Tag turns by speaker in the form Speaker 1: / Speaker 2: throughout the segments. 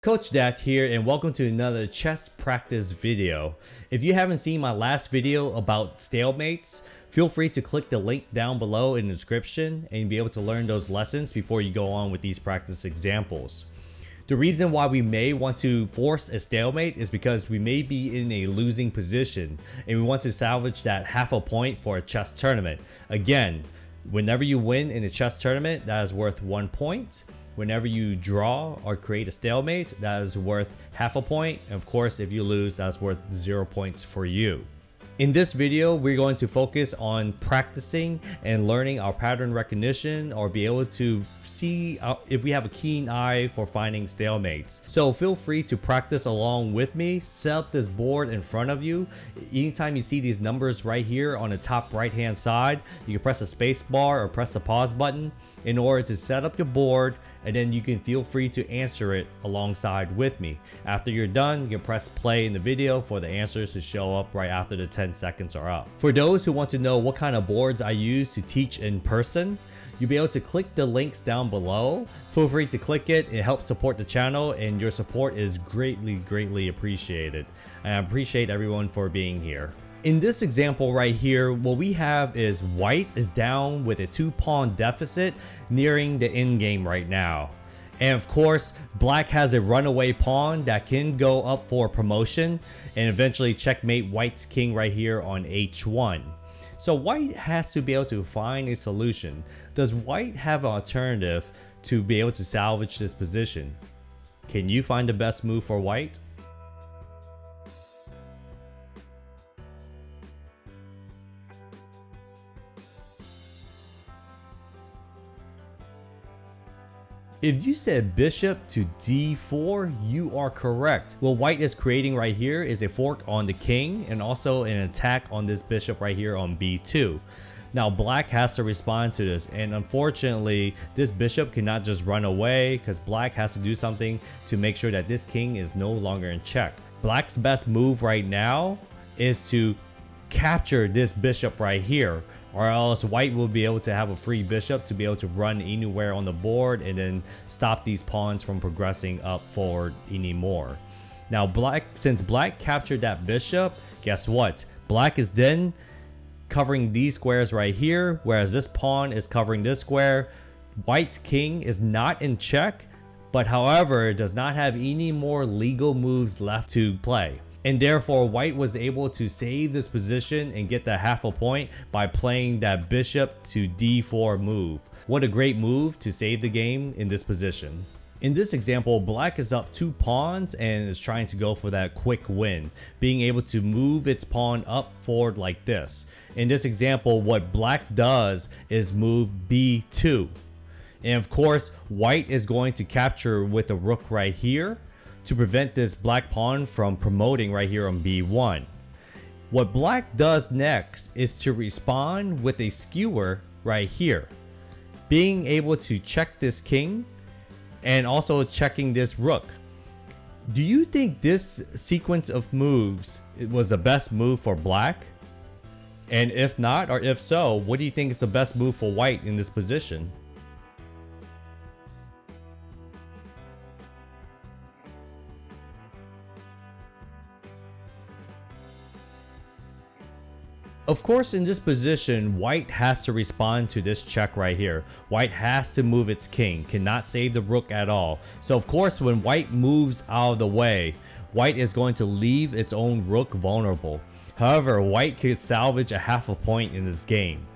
Speaker 1: Coach Dak here, and welcome to another chess practice video. If you haven't seen my last video about stalemates, feel free to click the link down below in the description and be able to learn those lessons before you go on with these practice examples. The reason why we may want to force a stalemate is because we may be in a losing position and we want to salvage that half a point for a chess tournament. Again, whenever you win in a chess tournament, that is worth 1 point. Whenever you draw or create a stalemate, that is worth half a point. And of course, if you lose, that's worth 0 points for you. In this video, we're going to focus on practicing and learning our pattern recognition, or be able to see if we have a keen eye for finding stalemates. So feel free to practice along with me. Set up this board in front of you. Anytime you see these numbers right here on the top right hand side, you can press the space bar or press the pause button in order to set up your board, and then you can feel free to answer it alongside with me. After you're done, you can press play in the video for the answers to show up right after the 10 seconds are up. For those who want to know what kind of boards I use to teach in person, you'll be able to click the links down below. Feel free to click it. It helps support the channel, and your support is greatly appreciated. And I appreciate everyone for being here. In this example right here, what we have is white is down with a 2-pawn deficit nearing the end game right now. And of course, black has a runaway pawn that can go up for promotion and eventually checkmate white's king right here on h1. So white has to be able to find a solution. Does white have an alternative to be able to salvage this position? Can you find the best move for white? If you said bishop to d4, you are correct. What white is creating right here is a fork on the king and also an attack on this bishop right here on b2. Now black has to respond to this, and unfortunately this bishop cannot just run away because black has to do something to make sure that this king is no longer in check. Black's best move right now is to capture this bishop right here, or else white will be able to have a free bishop to be able to run anywhere on the board and then stop these pawns from progressing up forward anymore. Now since black captured that bishop, guess what? Black is then covering these squares right here, whereas this pawn is covering this square. White's king is not in check, but however does not have any more legal moves left to play. And therefore white was able to save this position and get the half a point by playing that bishop to d4 move. What a great move to save the game in this position. In this example, black is up 2 pawns and is trying to go for that quick win, being able to move its pawn up forward like this. In this example, what black does is move b2. And of course, white is going to capture with the rook right here to prevent this black pawn from promoting right here on b1. What black does next is to respond with a skewer right here, being able to check this king and also checking this rook. Do you think this sequence of moves was the best move for black? And if not, or if so, what do you think is the best move for white in this position? Of course, in this position, white has to respond to this check right here. White has to move its king, cannot save the rook at all. So of course, when white moves out of the way, white is going to leave its own rook vulnerable. However, white could salvage a half a point in this game.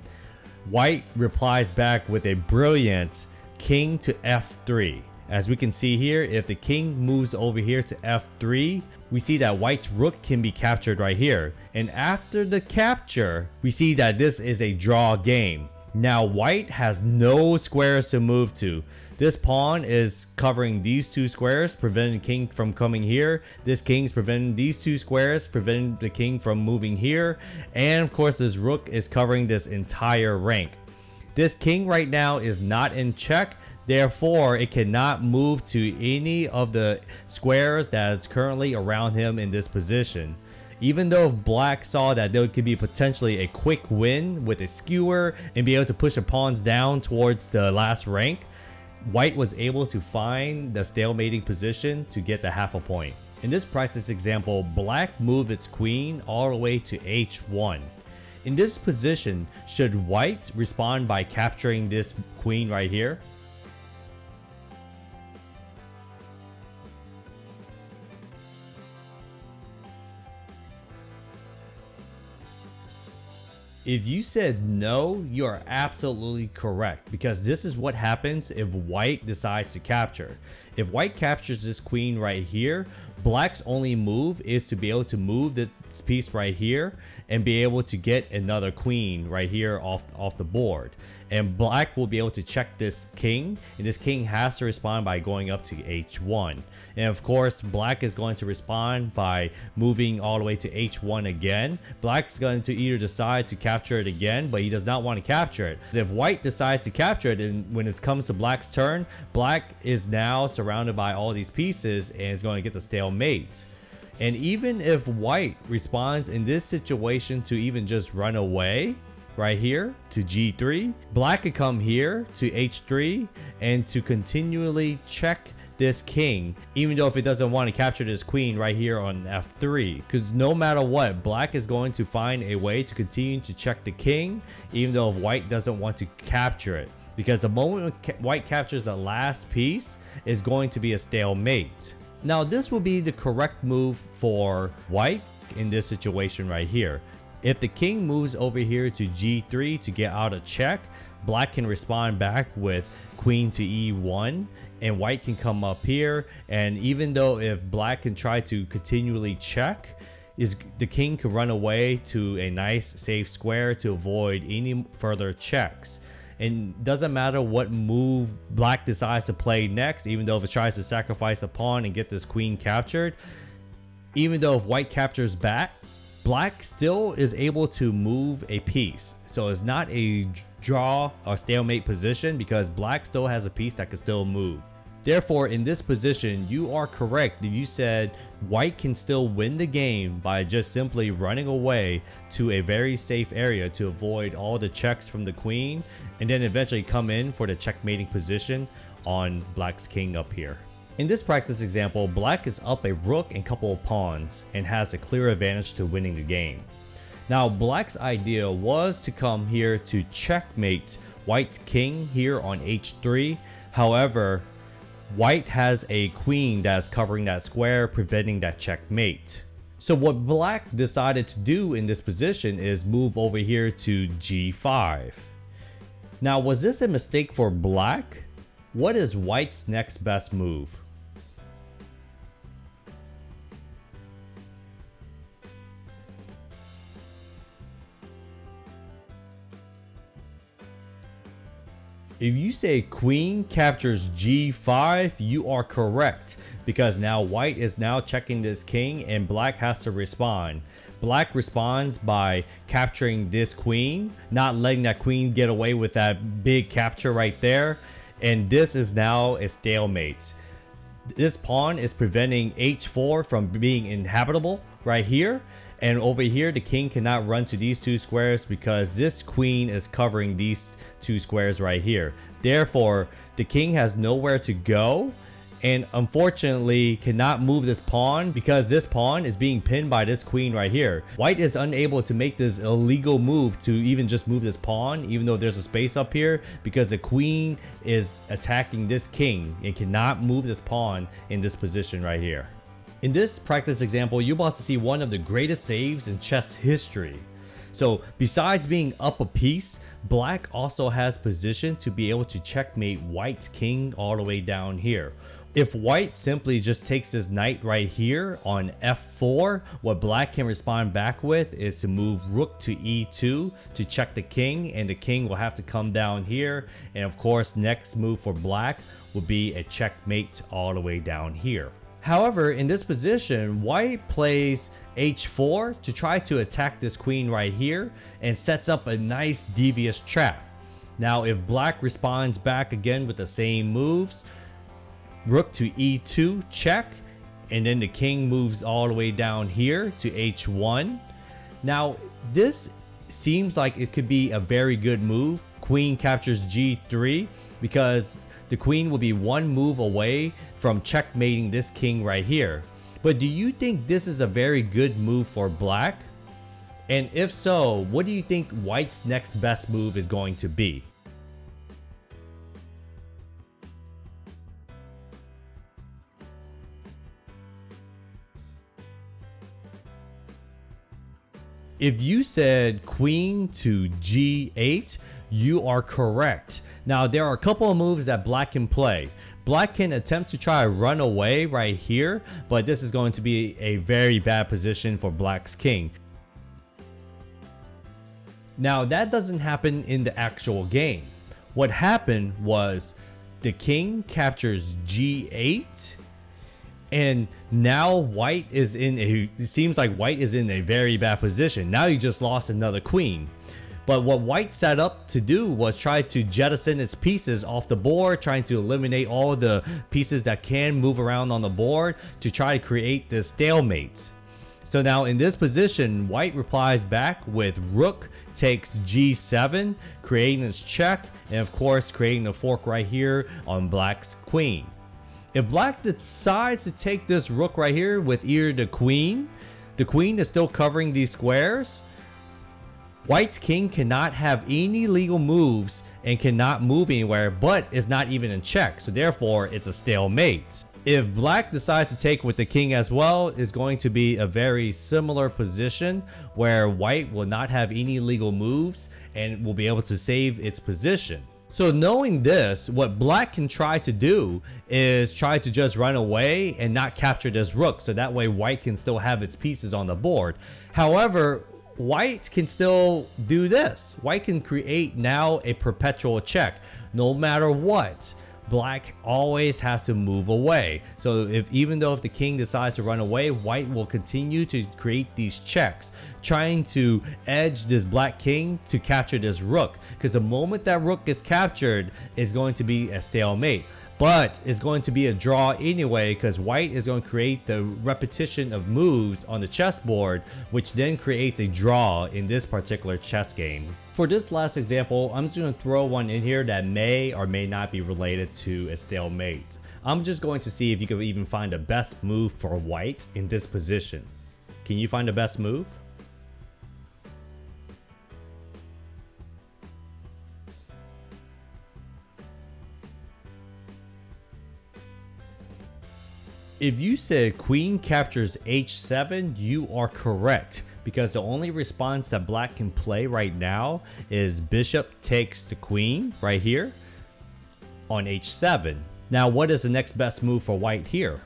Speaker 1: White replies back with a brilliant king to f3. As we can see here, if the king moves over here to f3, we see that white's rook can be captured right here. And after the capture, we see that this is a draw game. Now white has no squares to move to. This pawn is covering these 2 squares, preventing the king from coming here. This king's preventing these 2 squares, preventing the king from moving here. And of course, this rook is covering this entire rank. This king right now is not in check. Therefore, it cannot move to any of the squares that is currently around him in this position. Even though if black saw that there could be potentially a quick win with a skewer and be able to push the pawns down towards the last rank, white was able to find the stalemating position to get the half a point. In this practice example, black moved its queen all the way to h1. In this position, should white respond by capturing this queen right here? If you said no, you are absolutely correct, because this is what happens if white decides to capture. If white captures this queen right here, black's only move is to be able to move this piece right here and be able to get another queen right here off the board. And black will be able to check this king, and this king has to respond by going up to h1. And of course, black is going to respond by moving all the way to h1 again. Black's going to either decide to capture it again, but he does not want to capture it. If white decides to capture it, and when it comes to black's turn, black is now surrounded by all these pieces and is going to get the stalemate. And even if white responds in this situation to even just run away right here to g3, black could come here to h3 and to continually check this king, even though if it doesn't want to capture this queen right here on f3, because no matter what, black is going to find a way to continue to check the king, even though if white doesn't want to capture it, because the moment white captures the last piece is going to be a stalemate. Now this will be the correct move for white in this situation right here. If the king moves over here to g3 to get out a check, black can respond back with queen to e1, and white can come up here, and even though if black can try to continually check, the king could run away to a nice safe square to avoid any further checks. And doesn't matter what move black decides to play next, even though if it tries to sacrifice a pawn and get this queen captured, even though if white captures back, black still is able to move a piece. So it's not a draw or stalemate position, because black still has a piece that can still move. Therefore, in this position, you are correct if you said white can still win the game by just simply running away to a very safe area to avoid all the checks from the queen, and then eventually come in for the checkmating position on black's king up here. In this practice example, black is up a rook and couple of pawns and has a clear advantage to winning the game. Now black's idea was to come here to checkmate white's king here on h3. However, white has a queen that's covering that square, preventing that checkmate. So what black decided to do in this position is move over here to g5. Now was this a mistake for black? What is white's next best move? If you say queen captures g5, you are correct, because now white is now checking this king and black has to respond. Black responds by capturing this queen, not letting that queen get away with that big capture right there, and this is now a stalemate. This pawn is preventing h4 from being inhabitable right here, and over here the king cannot run to these two squares because this queen is covering these two squares right here. Therefore, the king has nowhere to go, and unfortunately cannot move this pawn because this pawn is being pinned by this queen right here. White is unable to make this illegal move to even just move this pawn, even though there's a space up here, because the queen is attacking this king and cannot move this pawn in this position right here. In this practice example, you're about to see one of the greatest saves in chess history. So besides being up a piece, black also has position to be able to checkmate white's king all the way down here. If white simply just takes his knight right here on f4, what black can respond back with is to move rook to e2 to check the king, and the king will have to come down here. And of course, next move for black will be a checkmate all the way down here. However, in this position, white plays h4 to try to attack this queen right here and sets up a nice devious trap. Now, if black responds back again with the same moves, rook to e2 check, and then the king moves all the way down here to h1. Now, this seems like it could be a very good move. Queen captures g3 because the queen will be one move away from checkmating this king right here. But do you think this is a very good move for black? And if so, what do you think white's next best move is going to be? If you said queen to g8, you are correct. Now there are a couple of moves that black can play. Black can attempt to try to run away right here, but this is going to be a very bad position for black's king. Now that doesn't happen in the actual game. What happened was the king captures g8, and now white is in a, it seems like white is in a very bad position. Now you just lost another queen. But what white set up to do was try to jettison its pieces off the board, trying to eliminate all the pieces that can move around on the board to try to create this stalemate. So now in this position, white replies back with rook takes g7, creating this check, and of course creating a fork right here on black's queen. If black decides to take this rook right here with either the queen is still covering these squares. White's king cannot have any legal moves and cannot move anywhere, but is not even in check, so therefore it's a stalemate. If black decides to take with the king as well, is going to be a very similar position where white will not have any legal moves and will be able to save its position. So knowing this, what black can try to do is try to just run away and not capture this rook, so that way white can still have its pieces on the board. However, white can still do this. White can create now a perpetual check. No matter what, black always has to move away. So even though if the king decides to run away, white will continue to create these checks, trying to edge this black king to capture this rook, because the moment that rook is captured, it's going to be a stalemate. But it's going to be a draw anyway, because white is going to create the repetition of moves on the chessboard, which then creates a draw in this particular chess game. For this last example, I'm just going to throw one in here that may or may not be related to a stalemate. I'm just going to see if you can even find the best move for white in this position. Can you find the best move? If you said queen captures h7, you are correct, because the only response that black can play right now is bishop takes the queen right here on h7. Now what is the next best move for white here?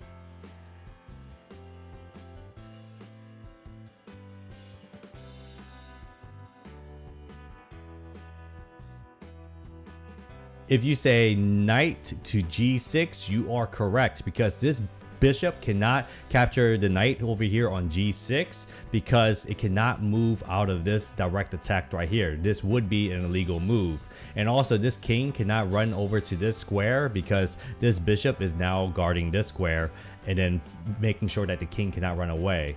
Speaker 1: If you say knight to g6, you are correct, because this bishop cannot capture the knight over here on g6 because it cannot move out of this direct attack right here. This would be an illegal move. And also this king cannot run over to this square because this bishop is now guarding this square and then making sure that the king cannot run away.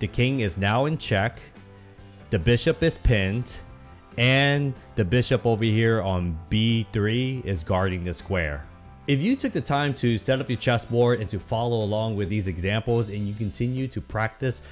Speaker 1: The king is now in check, the bishop is pinned, and the bishop over here on b3 is guarding the square. If you took the time to set up your chessboard and to follow along with these examples, and you continue to practice,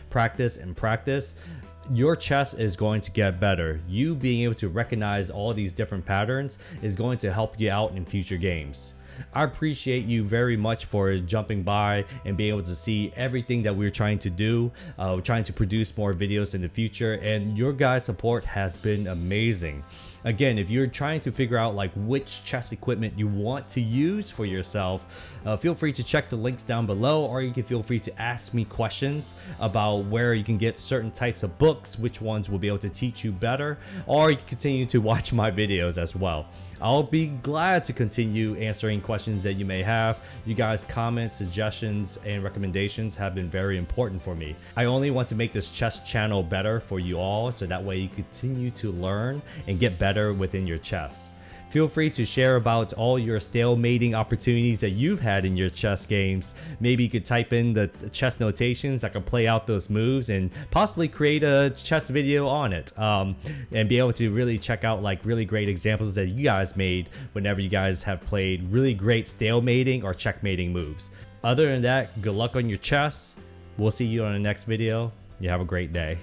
Speaker 1: your chess is going to get better. You being able to recognize all these different patterns is going to help you out in future games. I appreciate you very much for jumping by and being able to see everything that we're trying to do. We're trying to produce more videos in the future, and your guys' support has been amazing. Again, if you're trying to figure out like which chess equipment you want to use for yourself, feel free to check the links down below, or you can feel free to ask me questions about where you can get certain types of books, which ones will be able to teach you better, or you can continue to watch my videos as well. I'll be glad to continue answering questions that you may have. You guys' comments, suggestions, and recommendations have been very important for me. I only want to make this chess channel better for you all, so that way you continue to learn and get better within your chess. Feel free to share about all your stalemating opportunities that you've had in your chess games. Maybe you could type in the chess notations that can play out those moves and possibly create a chess video on it, and be able to really check out like really great examples that you guys made whenever you guys have played really great stalemating or checkmating moves. Other than that, good luck on your chess. We'll see you on the next video. You have a great day.